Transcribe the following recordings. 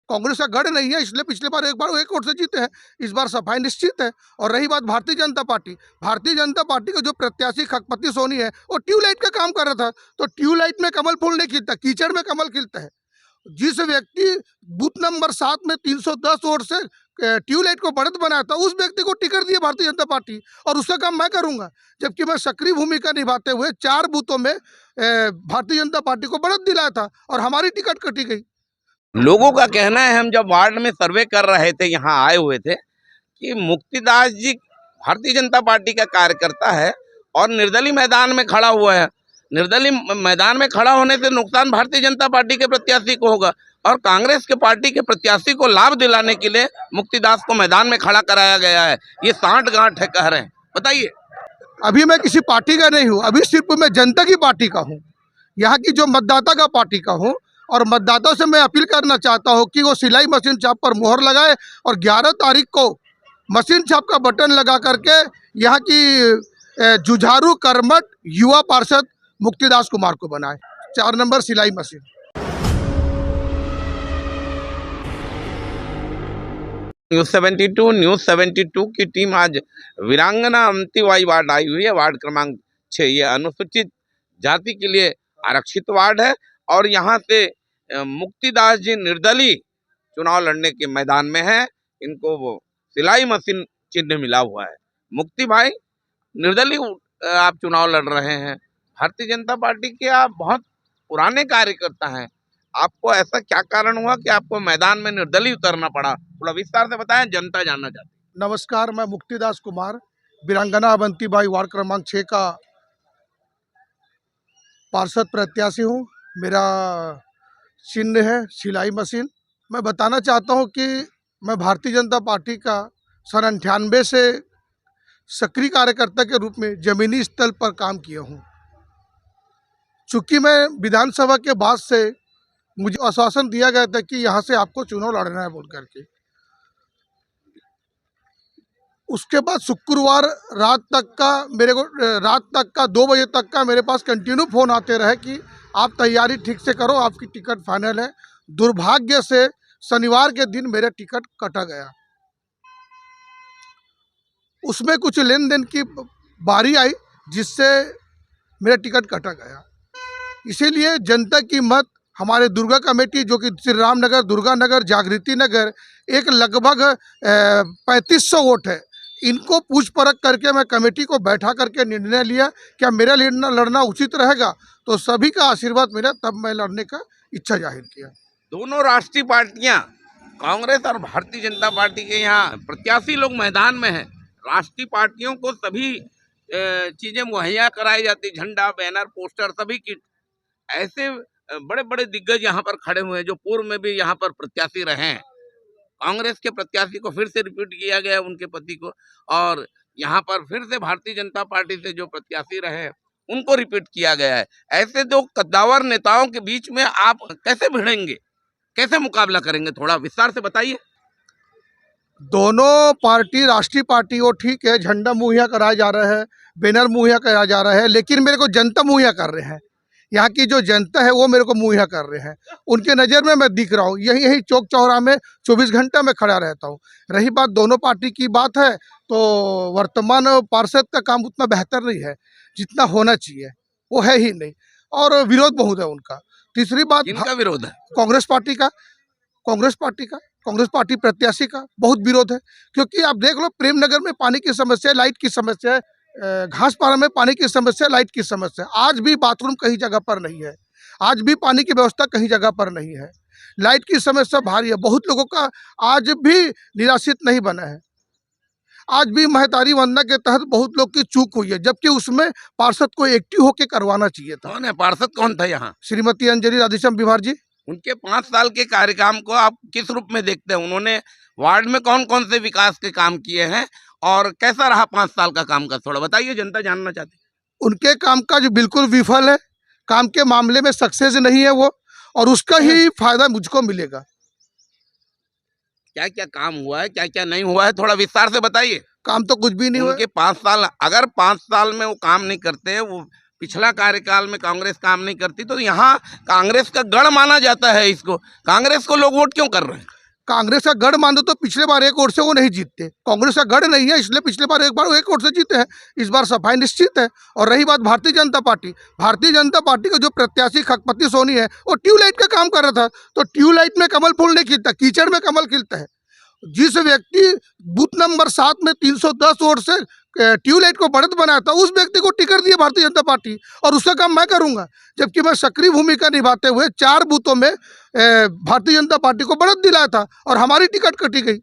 कांग्रेस का गढ़ नहीं है, इसलिए पिछले बार एक वोट से जीते हैं। इस बार सफाई निश्चित है। और रही बात भारतीय जनता पार्टी का जो प्रत्याशी खकपति सोनी है, वो ट्यूबलाइट का काम कर रहा था। तो ट्यूबलाइट में कमल फूल नहीं खिलता, कीचड़ में कमल खिलता है। जिस व्यक्ति बूथ नंबर 7 में 310 वोट से ट्यूबलाइट को बढ़त बनाया था, उस व्यक्ति को टिकट दिया भारतीय जनता पार्टी, और उसका काम मैं करूंगा। जबकि मैं सक्रिय भूमिका निभाते हुए 4 बूथों में भारतीय जनता पार्टी को बढ़त दिलाया था और हमारी टिकट कटी गई। लोगों का कहना है, हम जब वार्ड में सर्वे कर रहे थे, यहाँ आए हुए थे, कि मुक्तिदास जी भारतीय जनता पार्टी का कार्यकर्ता है और निर्दलीय मैदान में खड़ा हुआ है। निर्दलीय मैदान में खड़ा होने से नुकसान भारतीय जनता पार्टी के प्रत्याशी को होगा, और कांग्रेस के पार्टी के प्रत्याशी को लाभ दिलाने के लिए मुक्तिदास को मैदान में खड़ा कराया गया है। ये सांठगांठ है, कह रहे हैं। बताइए। अभी मैं किसी पार्टी का नहीं हूँ, अभी सिर्फ मैं जनता की पार्टी का हूँ, यहाँ की जो मतदाता का पार्टी का हूँ। और मतदाताओं से मैं अपील करना चाहता हूँ कि वो सिलाई मशीन छाप पर मोहर लगाए और 11 तारीख को मशीन छाप का बटन लगा करके यहाँ की जुझारू कर्मठ युवा पार्षद मुक्तिदास कुमार को बनाए। 4 नंबर सिलाई मशीन। न्यूज़ 72 की टीम आज वीरांगना अवंतीबाई वार्ड आई हुई है। वार्ड क्रमांक 6, ये अनुसूचित जाति के लिए आरक्षित वार्ड है, और यहाँ से मुक्तिदास जी निर्दलीय चुनाव लड़ने के मैदान में है। इनको वो सिलाई मशीन चिन्ह मिला हुआ है। मुक्ति भाई, निर्दलीय आप चुनाव लड़ रहे हैं, भारतीय जनता पार्टी के आप बहुत पुराने कार्यकर्ता हैं, आपको ऐसा क्या कारण हुआ कि आपको मैदान में निर्दलीय उतरना पड़ा? थोड़ा विस्तार से बताएं, जनता जानना चाहती है। नमस्कार, मैं मुक्तिदास कुमार वीरांगना अवंतीबाई वार्ड क्रमांक 6 का पार्षद प्रत्याशी हूँ। मेरा चिन्ह है सिलाई मशीन। मैं बताना चाहता हूँ कि मैं भारतीय जनता पार्टी का सन 98 से सक्रिय कार्यकर्ता के रूप में जमीनी स्तर पर काम किया हूँ। चूँकि मैं विधानसभा के बाद से मुझे आश्वासन दिया गया था कि यहाँ से आपको चुनाव लड़ना है बोल करके। उसके बाद शुक्रवार रात तक का 2 बजे तक का मेरे पास कंटिन्यू फ़ोन आते रहे कि आप तैयारी ठीक से करो, आपकी टिकट फाइनल है। दुर्भाग्य से शनिवार के दिन मेरा टिकट कटा गया। उसमें कुछ लेन देन की बारी आई जिससे मेरा टिकट कटा गया। इसीलिए जनता की मत हमारे दुर्गा कमेटी, जो कि श्री राम नगर, दुर्गा नगर, जागृति नगर, एक लगभग 3500 वोट है, इनको पूछ परख करके मैं कमेटी को बैठा करके निर्णय लिया क्या मेरा लड़ना उचित रहेगा। तो सभी का आशीर्वाद मिला, तब मैं लड़ने का इच्छा जाहिर किया। दोनों राष्ट्रीय पार्टियां, कांग्रेस और भारतीय जनता पार्टी के यहाँ प्रत्याशी लोग मैदान में हैं। राष्ट्रीय पार्टियों को सभी चीजें मुहैया कराई जाती, झंडा, बैनर, पोस्टर, सभी की। ऐसे बड़े बड़े दिग्गज यहाँ पर खड़े हुए हैं जो पूर्व में भी यहाँ पर प्रत्याशी रहे हैं। कांग्रेस के प्रत्याशी को फिर से रिपीट किया गया, उनके पति को, और यहाँ पर फिर से भारतीय जनता पार्टी से जो प्रत्याशी रहे उनको रिपीट किया गया है। ऐसे दो कद्दावर नेताओं के बीच में आप कैसे भिड़ेंगे, कैसे मुकाबला करेंगे? थोड़ा विस्तार से बताइए। दोनों पार्टी, राष्ट्रीय पार्टी वो ठीक है, झंडा मुहैया कराया जा रहा है, बैनर मुहैया कराया जा रहा है, लेकिन मेरे को जनता मुहैया कर रहे हैं। यहाँ की जो जनता है वो मेरे को मुहैया कर रहे हैं। उनके नज़र में मैं दिख रहा हूँ। यही चौक चौराहा में 24 घंटा में खड़ा रहता हूँ। रही बात दोनों पार्टी की बात है, तो वर्तमान पार्षद का काम उतना बेहतर नहीं है जितना होना चाहिए, वो है ही नहीं, और विरोध बहुत है उनका। तीसरी बात, किनका विरोध है? कांग्रेस पार्टी प्रत्याशी का बहुत विरोध है। क्योंकि आप देख लो, प्रेमनगर में पानी की समस्या, लाइट की समस्या है, घासपारा में पानी की समस्या, लाइट की समस्या, आज भी बाथरूम कहीं जगह पर नहीं है, आज भी पानी की व्यवस्था कहीं जगह पर नहीं है, लाइट की समस्या भारी है। बहुत लोगों का आज भी निराश्रित नहीं बना है। आज भी महतारी वंदना के तहत बहुत लोग की चूक हुई है, जबकि उसमें पार्षद को एक्टिव होकर करवाना चाहिए था। कौन है पार्षद? कौन था यहाँ? श्रीमती अंजलि राधेश्याम बिहार जी। उनके 5 साल के कार्यकाल को आप किस रूप में देखते हैं? उन्होंने वार्ड में कौन कौन से विकास के काम किए हैं और कैसा रहा 5 साल का काम का? थोड़ा बताइए, जनता जानना चाहती है। उनके कामकाज बिल्कुल विफल है, काम के मामले में सक्सेस नहीं है वो, और उसका ही फायदा मुझको मिलेगा। क्या क्या काम हुआ है, क्या क्या नहीं हुआ है, थोड़ा विस्तार से बताइए। काम तो कुछ भी नहीं हुआ। उनके 5 साल, अगर 5 साल में वो काम नहीं करते, वो पिछला कार्यकाल में कांग्रेस काम नहीं करती, तो यहाँ कांग्रेस का गढ़ माना जाता है इसको। कांग्रेस को लोग वोट क्यों कर रहे हैं? कांग्रेस का गढ़ मान दो तो पिछले बार एक वोट से वो नहीं जीतते। कांग्रेस का गढ़ नहीं है, इसलिए पिछले बार एक वोट से जीते हैं। इस बार सफाई निश्चित है। और रही बात भारतीय जनता पार्टी का जो प्रत्याशी खकपति सोनी है, वो ट्यूबलाइट का काम कर रहा था। तो ट्यूबलाइट में कमल फूल नहीं खिलता, कीचड़ में कमल खिलता है। जिस व्यक्ति बूथ नंबर 7 में 310 वोट से ट्यूबलाइट को बढ़त बनाया था, उस व्यक्ति को टिकट दिया भारतीय जनता पार्टी, और उसका काम मैं करूंगा। जबकि मैं सक्रिय भूमिका निभाते हुए 4 बूथों में भारतीय जनता पार्टी को बढ़त दिलाया था और हमारी टिकट कटी गई।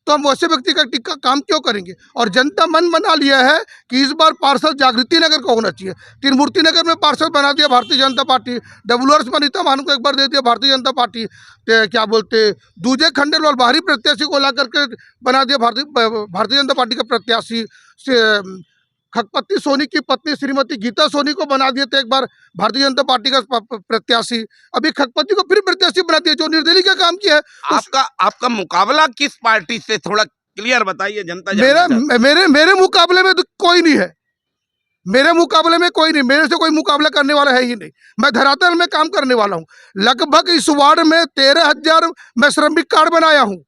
तो हम वैसे व्यक्ति का काम क्यों करेंगे? और जनता मन बना लिया है कि इस बार पार्षद जागृति नगर को होना चाहिए। त्रिमूर्ति नगर में पार्षद बना दिया भारतीय जनता पार्टी। डब्ल्यूआर्स में अनिता मान को एक बार दे दिया भारतीय जनता पार्टी। क्या बोलते, दूजे खंडेलवाल बाहरी प्रत्याशी को ला करके बना दिया भारतीय जनता पार्टी का प्रत्याशी। खकपति सोनी की पत्नी श्रीमती गीता सोनी को बना दिए थे एक बार भारतीय जनता पार्टी का प्रत्याशी। अभी खकपति को फिर प्रत्याशी बना दिया, जो निर्दलीय का काम किया है। आपका मुकाबला किस पार्टी से, थोड़ा क्लियर बताइए, जनता मेरे मुकाबले में तो कोई नहीं है। मेरे मुकाबले में कोई नहीं, मेरे से कोई मुकाबला करने वाला है ही नहीं। मैं धरातल में काम करने वाला हूँ। लगभग इस वार्ड में 13,000 मैं श्रमिक कार्ड बनाया हूँ।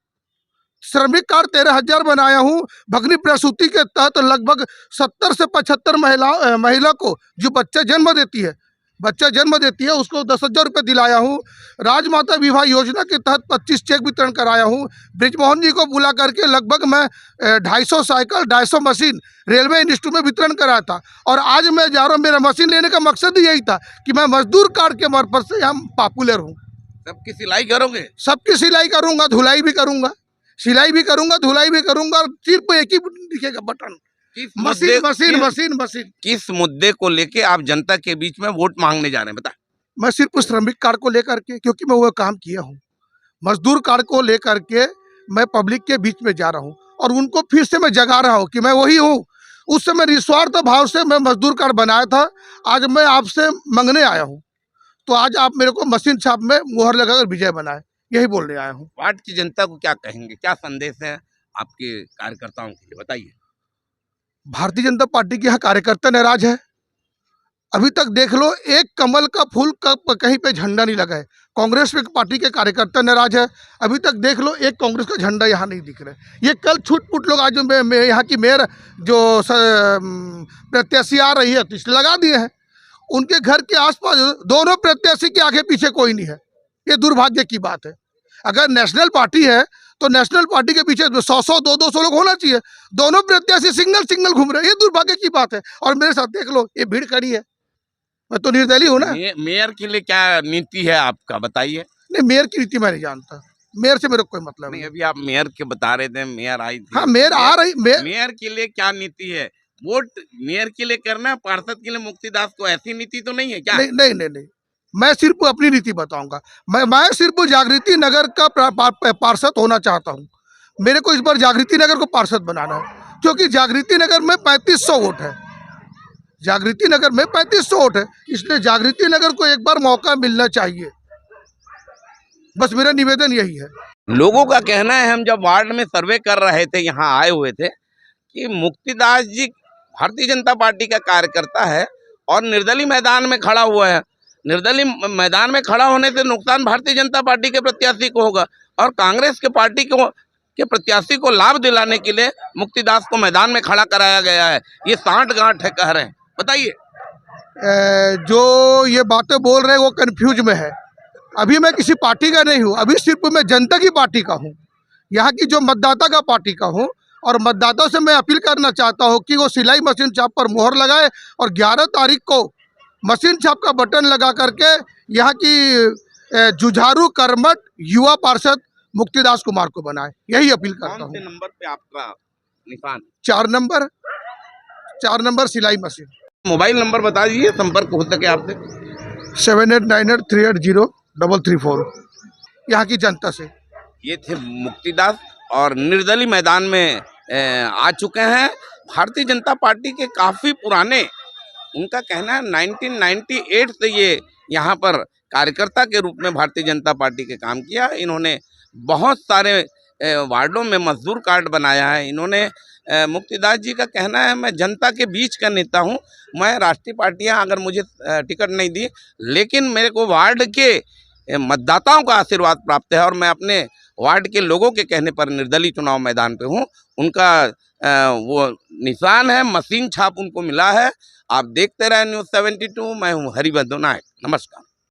श्रमिक कार्ड 13,000 बनाया हूँ। भगनी प्रसूति के तहत लगभग 70 से 75 महिला को जो बच्चा जन्म देती है उसको 10,000 रुपये दिलाया हूँ। राजमाता विवाह योजना के तहत 25 चेक वितरण कराया हूँ। ब्रिजमोहन जी को बुला करके लगभग मैं 250 साइकिल 250 मशीन रेलवे इंडस्ट्री में वितरण कराया था। और आज मैं जा रहा हूँ, मेरा मशीन लेने का मकसद ही यही था कि मैं मजदूर कार्ड के मार्फत से यहाँ पॉपुलर हूँ। सबकी सिलाई करोगे? सबकी सिलाई करूँगा, धुलाई भी करूँगा, सिलाई भी करूँगा, धुलाई भी करूँगा। सिर्फ एक ही दिखेगा बटन, मशीन। किस मुद्दे को लेके आप जनता के बीच में वोट मांगने जा रहे हैं, बता? मैं सिर्फ श्रमिक कार्ड को लेकर के, क्योंकि मैं वो काम किया हूँ। मजदूर कार्ड को लेकर के मैं पब्लिक के बीच में जा रहा हूँ और उनको फिर से मैं जगा रहा हूँ कि मैं वही हूँ। उस समय निस्वार्थ भाव से मैं मजदूर कार्ड बनाया था, आज मैं आपसे मांगने आया हूँ। तो आज आप मेरे को मशीन छाप में मुहर लगाकर विजय बनाए, यही बोलने आया हूँ। वार्ड की जनता को क्या कहेंगे, क्या संदेश है आपके कार्यकर्ताओं के लिए, बताइए। भारतीय जनता पार्टी के यहाँ कार्यकर्ता नाराज है। अभी तक देख लो, एक कमल का फूल कहीं पे झंडा नहीं लगा है। कांग्रेस पार्टी के कार्यकर्ता नाराज है। अभी तक देख लो, एक कांग्रेस का झंडा यहाँ नहीं दिख रहा है। ये कल छूट-फूट लोग आज यहाँ की मेयर जो प्रत्याशी आ रही है तो इसलिए लगा दिए हैं। उनके घर के आसपास दोनों प्रत्याशी के आगे पीछे कोई नहीं है। ये दुर्भाग्य की बात है। अगर नेशनल पार्टी है तो नेशनल पार्टी के पीछे 100-100, 200 लोग होना चाहिए। दोनों प्रत्याशी सिंगल घूम रहे हैं, ये दुर्भाग्य की बात है। और मेरे साथ देख लो, ये भीड़ खड़ी है। मैं तो निर्दलीय हूँ ना। मेयर के लिए क्या नीति है आपका, बताइए। नहीं, मेयर की नीति मैं नहीं जानता, मेयर से मेरे को कोई मतलब नहीं। अभी आप मेयर के बता रहे थे, मेयर आई थी। हाँ, मेयर आ रही। मेयर के लिए क्या नीति है? वोट मेयर के लिए करना है, पार्षद के लिए मुक्तिदास को ऐसी नीति तो नहीं है क्या? नहीं, मैं सिर्फ अपनी नीति बताऊंगा। मैं सिर्फ जागृति नगर का पार्षद होना चाहता हूँ। मेरे को इस बार जागृति नगर को पार्षद बनाना है, क्योंकि जागृति नगर में 3500 वोट है। जागृति नगर में 3500 वोट है, इसलिए जागृति नगर को एक बार मौका मिलना चाहिए। बस मेरा निवेदन यही है। लोगों का कहना है, हम जब वार्ड में सर्वे कर रहे थे, यहाँ आए हुए थे, कि मुक्तिदास जी भारतीय जनता पार्टी का कार्यकर्ता है और निर्दलीय मैदान में खड़ा हुआ है। निर्दलीय मैदान में खड़ा होने से नुकसान भारतीय जनता पार्टी के प्रत्याशी को होगा, और कांग्रेस के पार्टी के प्रत्याशी को लाभ दिलाने के लिए मुक्तिदास को मैदान में खड़ा कराया गया है। ये सांठ-गांठ है, कह रहे हैं, बताइए। जो ये बातें बोल रहे हैं वो कंफ्यूज में है। अभी मैं किसी पार्टी का नहीं हूँ, अभी सिर्फ मैं जनता की पार्टी का हूँ, यहाँ की जो मतदाता का पार्टी का हूँ। और मतदाताओं से मैं अपील करना चाहता हूँ कि वो सिलाई मशीन छाप पर मोहर लगाए और 11 तारीख को मशीन छाप का बटन लगा करके यहाँ की जुझारू कर्मठ युवा पार्षद मुक्तिदास कुमार को बनाए, यही अपील करता हूँ। कौन से नंबर पे आपका निशान? 4 नंबर सिलाई मशीन। मोबाइल नंबर बता दीजिए, संपर्क हो सके आपसे। 7898380334, यहाँ की जनता से। ये थे मुक्तिदास, और निर्दलीय मैदान में आ चुके हैं। भारतीय जनता पार्टी के काफ़ी पुराने, उनका कहना है 1998 से ये यहाँ पर कार्यकर्ता के रूप में भारतीय जनता पार्टी के काम किया। इन्होंने बहुत सारे वार्डों में मजदूर कार्ड बनाया है। इन्होंने मुक्तिदास जी का कहना है, मैं जनता के बीच का नेता हूँ, मैं राष्ट्रीय पार्टियाँ अगर मुझे टिकट नहीं दी, लेकिन मेरे को वार्ड के मतदाताओं का आशीर्वाद प्राप्त है और मैं अपने वार्ड के लोगों के कहने पर निर्दलीय चुनाव मैदान पे हूँ। उनका वो निशान है, मशीन छाप उनको मिला है। आप देखते रहे न्यूज़ 72। मैं हूँ हरिबंधु नायक। नमस्कार।